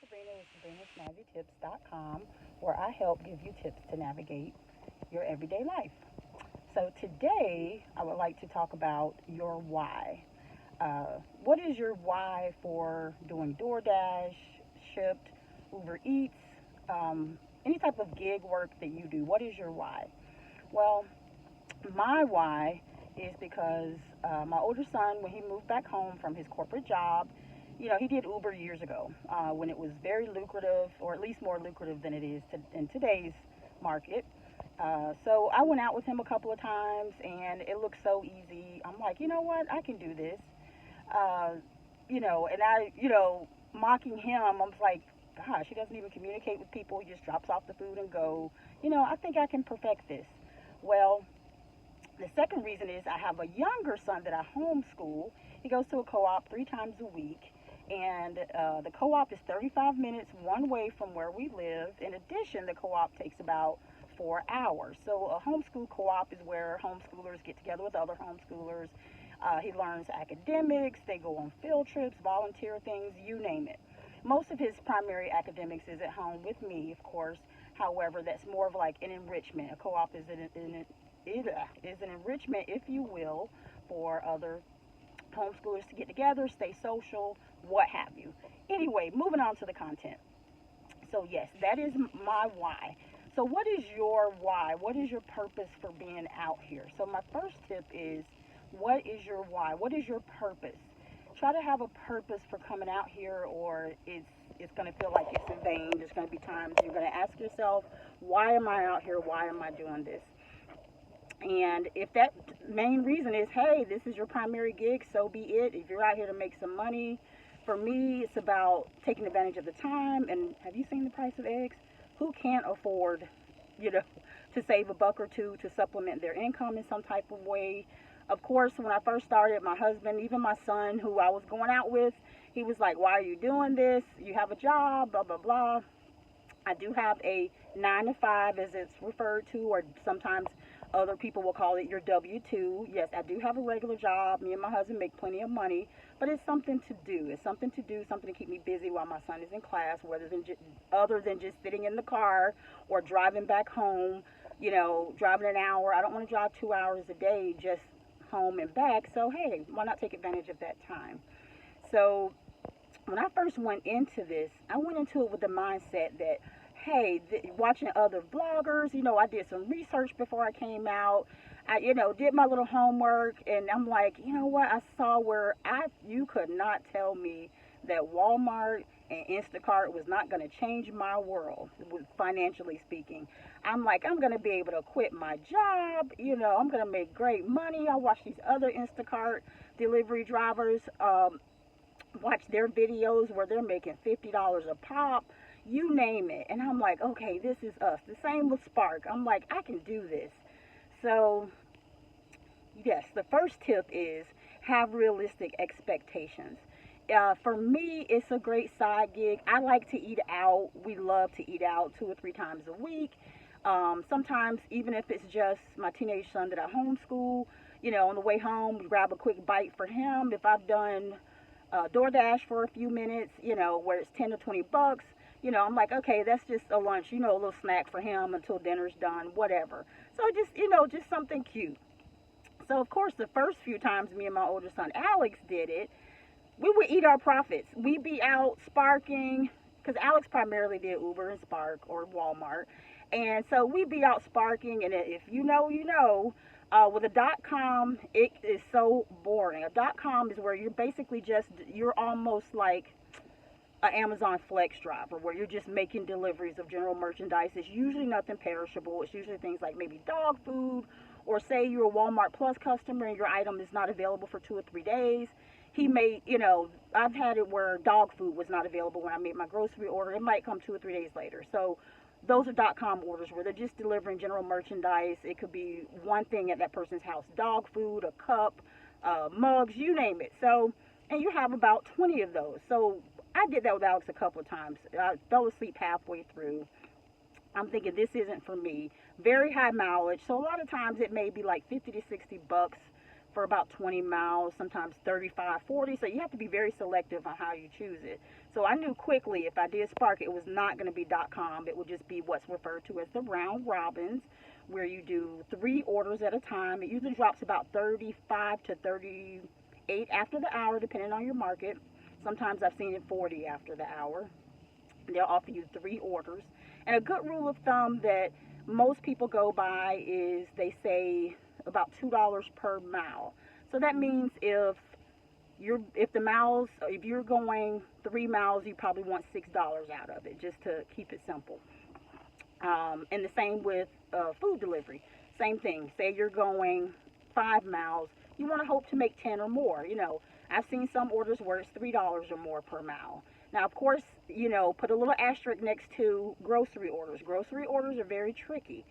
Sabrina with SabrinaSnazzyTips.com, where I help give you tips to navigate your everyday life. So today, I would like to talk about your why. What is your why for doing DoorDash, Shipped, Uber Eats, any type of gig work that you do? What is your why? Well, my why is because my older son, when he moved back home from his corporate job, he did Uber years ago when it was very lucrative, or at least more lucrative than it is in today's market. So I went out with him a couple of times, and it looked so easy. I'm like, you know what? I can do this. Uh, and mocking him, I was like, gosh, he doesn't even communicate with people. He just drops off the food and go. I think I can perfect this. Well, the second reason is I have a younger son that I homeschool. He goes to a co-op 3 times a week, and the co-op is 35 minutes one way from where we live. In addition, the co-op takes about 4 hours. So a homeschool co-op is where homeschoolers get together with other homeschoolers. He learns academics, they go on field trips, volunteer things, you name it. Most of his primary academics is at home with me, of course. However, that's more of like an enrichment. A co-op is an enrichment, if you will, for other homeschoolers to get together, stay social, what have you. Anyway, moving on to the content. So, yes, that is my why. So, what is your why? What is your purpose for being out here? So, my first tip is, what is your why? What is your purpose? Try to have a purpose for coming out here, or it's going to feel like it's in vain. There's going to be times you're going to ask yourself, why am I out here? Why am I doing this? And if that main reason is, hey, this is your primary gig, so be it. If you're out here to make some money, for me, it's about taking advantage of the time. And have you seen the price of eggs? Who can't afford, you know, to save a buck or two to supplement their income in some type of way? Of course, when I first started, my husband, even my son, who I was going out with, he was like, why are you doing this? You have a job, blah, blah, blah. I do have a 9 to 5, as it's referred to, or sometimes other people will call it your W-2. Yes, I do have a regular job. Me and my husband make plenty of money, but it's something to do. It's something to do, something to keep me busy while my son is in class, other than just sitting in the car or driving back home, driving an hour. I don't want to drive 2 hours a day just home and back. So, hey, why not take advantage of that time? So, when I first went into this, I went into it with the mindset that, hey, watching other vloggers, I did some research before I came out. I, did my little homework, and I'm like, you know what? I saw where you could not tell me that Walmart and Instacart was not going to change my world, financially speaking. I'm like, I'm going to be able to quit my job. I'm going to make great money. I watch these other Instacart delivery drivers, watch their videos where they're making $50 a pop, you name it. And I'm like, okay, this is us. The same with Spark. I'm like, I can do this. So, yes, the first tip is have realistic expectations. For me, it's a great side gig. I like to eat out. We love to eat out 2 or 3 times a week. Sometimes, even if it's just my teenage son that I homeschool, on the way home, grab a quick bite for him. If I've done DoorDash for a few minutes, where it's 10 to 20 bucks, I'm like, okay, that's just a lunch, a little snack for him until dinner's done, whatever. So just something cute. So, of course, the first few times me and my older son, Alex, did it, we would eat our profits. We'd be out sparking, because Alex primarily did Uber and Spark or Walmart. And so we'd be out sparking, and if you know, with a .com, it is so boring. A .com is where you're basically you're almost like an Amazon Flex driver, where you're just making deliveries of general merchandise. It's usually nothing perishable. It's usually things like maybe dog food, or say you're a Walmart Plus customer and your item is not available for 2 or 3 days. I've had it where dog food was not available when I made my grocery order. It might come 2 or 3 days later. So those are .com orders where they're just delivering general merchandise. It could be one thing at that person's house: dog food, a cup, mugs, you name it. So, and you have about 20 of those. So I did that with Alex a couple of times. I fell asleep halfway through. I'm thinking, this isn't for me. Very high mileage. So a lot of times it may be like 50 to 60 bucks for about 20 miles, sometimes 35, 40. So you have to be very selective on how you choose it. So I knew quickly if I did Spark, it was not going to be .com. It would just be what's referred to as the round robins, where you do 3 orders at a time. It usually drops about 35 to 38 after the hour, depending on your market. Sometimes I've seen it 40 after the hour. They'll offer you 3 orders. And a good rule of thumb that most people go by is they say about $2 per mile. So that means if you're going 3 miles, you probably want $6 out of it, just to keep it simple. And the same with food delivery. Same thing. Say you're going 5 miles, you want to hope to make 10 or more. I've seen some orders where it's $3 or more per mile. Now, of course, put a little asterisk next to grocery orders. Grocery orders are very tricky.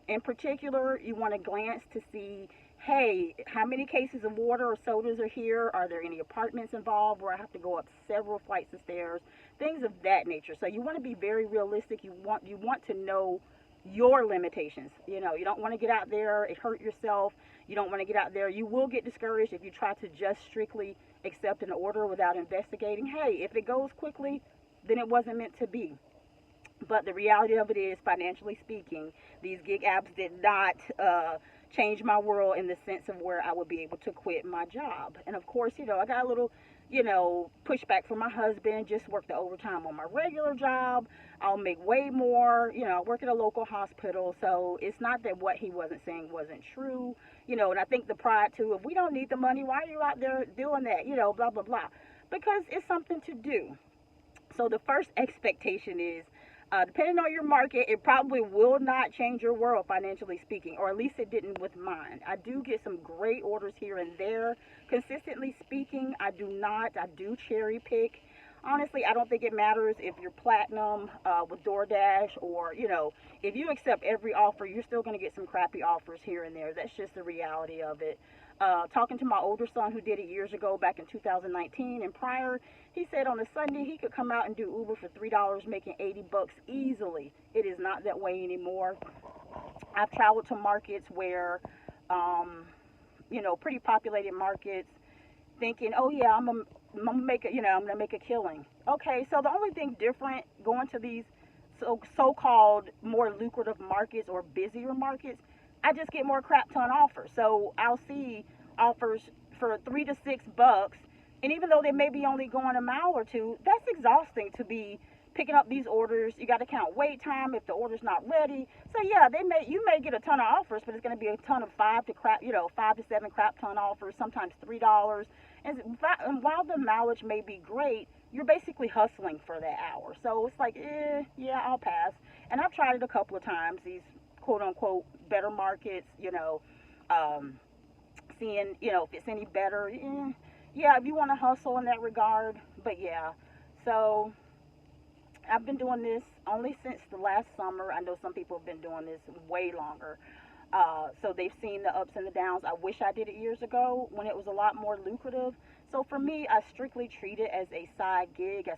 In particular, you want to glance to see, hey, how many cases of water or sodas are here? Are there any apartments involved where I have to go up several flights of stairs? Things of that nature. So you want to be very realistic. You want to know your limitations. You don't want to get out there and hurt yourself. You don't want to get out there. You will get discouraged if you try to just strictly accept an order without investigating. Hey, if it goes quickly, then it wasn't meant to be. But the reality of it is, financially speaking, these gig apps did not change my world in the sense of where I would be able to quit my job. And of course, I got a little, pushback from my husband. Just work the overtime on my regular job. I'll make way more. I work at a local hospital. So it's not that what he wasn't saying wasn't true. And I think the pride too, if we don't need the money, why are you out there doing that? Blah, blah, blah. Because it's something to do. So the first expectation is, depending on your market, it probably will not change your world, financially speaking, or at least it didn't with mine. I do get some great orders here and there. Consistently speaking, I do cherry pick. Honestly, I don't think it matters if you're platinum with DoorDash or, if you accept every offer, you're still going to get some crappy offers here and there. That's just the reality of it. Talking to my older son who did it years ago, back in 2019 and prior, he said on a Sunday he could come out and do Uber for $3, making $80 easily. It is not that way anymore. I've traveled to markets where, pretty populated markets, thinking, oh yeah, I'm gonna make a killing. Okay, so the only thing different going to these so-called more lucrative markets or busier markets, I just get more crap ton offers. So I'll see offers for $3 to $6, and even though they may be only going a mile or two, that's exhausting to be picking up these orders. You got to count wait time if the order's not ready. So yeah, you may get a ton of offers, but it's going to be a ton of 5 to 7 crap ton offers, sometimes $3. And while the mileage may be great, you're basically hustling for that hour. So it's like, yeah, I'll pass. And I've tried it a couple of times, these quote unquote better markets, seeing, if it's any better. Yeah, if you want to hustle in that regard. But yeah, so I've been doing this only since the last summer. I know some people have been doing this way longer. So they've seen the ups and the downs. I wish I did it years ago when it was a lot more lucrative. So for me, I strictly treat it as a side gig. I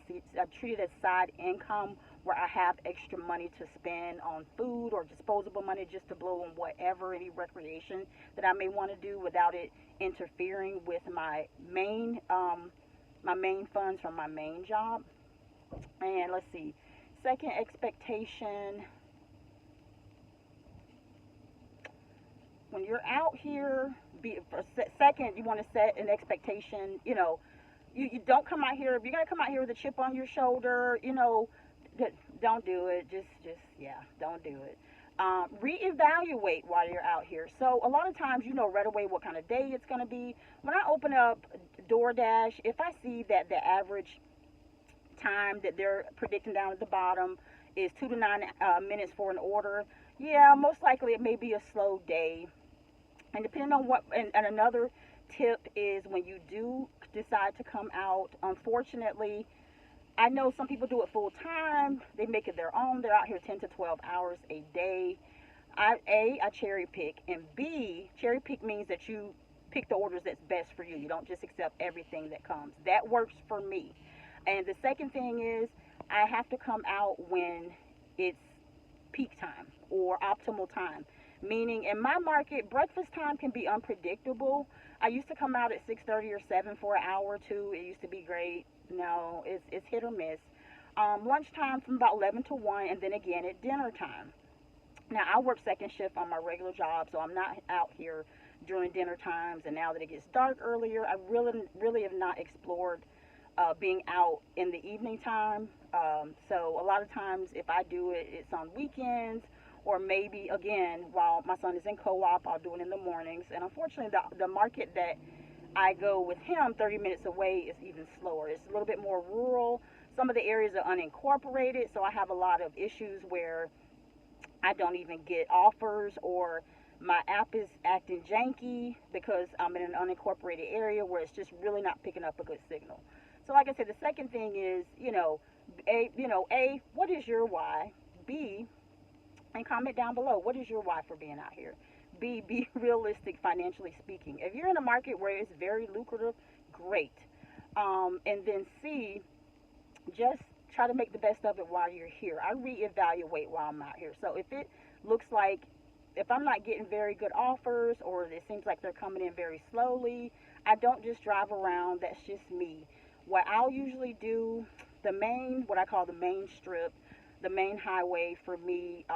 treat it as side income where I have extra money to spend on food or disposable money just to blow on whatever, any recreation that I may want to do without it interfering with my main funds from my main job. And let's see, second expectation, when you're out here, second, you want to set an expectation. You don't come out here, if you're going to come out here with a chip on your shoulder, don't do it. Yeah, don't do it. Reevaluate while you're out here. So a lot of times, right away what kind of day it's going to be. When I open up DoorDash, if I see that the average time that they're predicting down at the bottom is 2 to 9 minutes for an order, yeah, most likely it may be a slow day. And depending on and another tip is when you do decide to come out, unfortunately, I know some people do it full time. They make it their own. They're out here 10 to 12 hours a day. I cherry pick, and B, cherry pick means that you pick the orders that's best for you. You don't just accept everything that comes. That works for me. And the second thing is I have to come out when it's peak time or optimal time. Meaning in my market, breakfast time can be unpredictable. I used to come out at 6:30 or 7 for an hour or two. It used to be great. No, it's hit or miss. Lunchtime from about 11 to 1, and then again at dinner time. Now, I work second shift on my regular job, so I'm not out here during dinner times. And now that it gets dark earlier, I really have not explored being out in the evening time. So a lot of times, if I do it, it's on weekends, or maybe again while my son is in co-op, I'll do it in the mornings. And unfortunately, the market that I go with him 30 minutes away is even slower. It's a little bit more rural. Some of the areas are unincorporated, so I have a lot of issues where I don't even get offers, or my app is acting janky because I'm in an unincorporated area where it's just really not picking up a good signal. So like I said, the second thing is, A, what is your why? B, and comment down below, what is your why for being out here? B, be realistic financially speaking. If you're in a market where it's very lucrative, great. And then C, just try to make the best of it while you're here. I reevaluate while I'm out here. So if it looks like, if I'm not getting very good offers, or it seems like they're coming in very slowly, I don't just drive around. That's just me. What I'll usually do, what I call the main strip, the main highway for me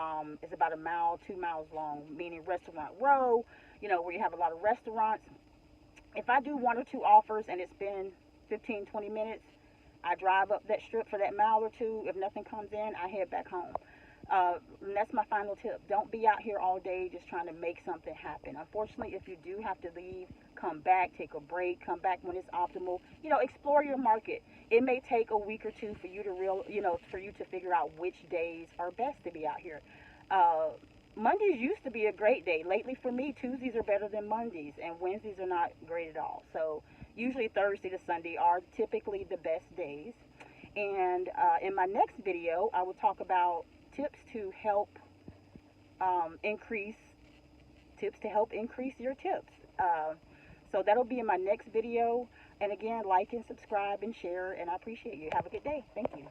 is about a mile, 2 miles long, meaning restaurant row, where you have a lot of restaurants. If I do one or two offers and it's been 15, 20 minutes, I drive up that strip for that mile or two. If nothing comes in, I head back home. And that's my final tip. Don't be out here all day just trying to make something happen. Unfortunately, if you do have to leave, come back, take a break, come back when it's optimal. Explore your market. It may take a week or two for you to figure out which days are best to be out here. Mondays used to be a great day. Lately for me, Tuesdays are better than Mondays, and Wednesdays are not great at all. So usually Thursday to Sunday are typically the best days. And in my next video, I will talk about tips to help increase your tips. So that'll be in my next video. And again, like and subscribe and share, and I appreciate you. Have a good day. Thank you.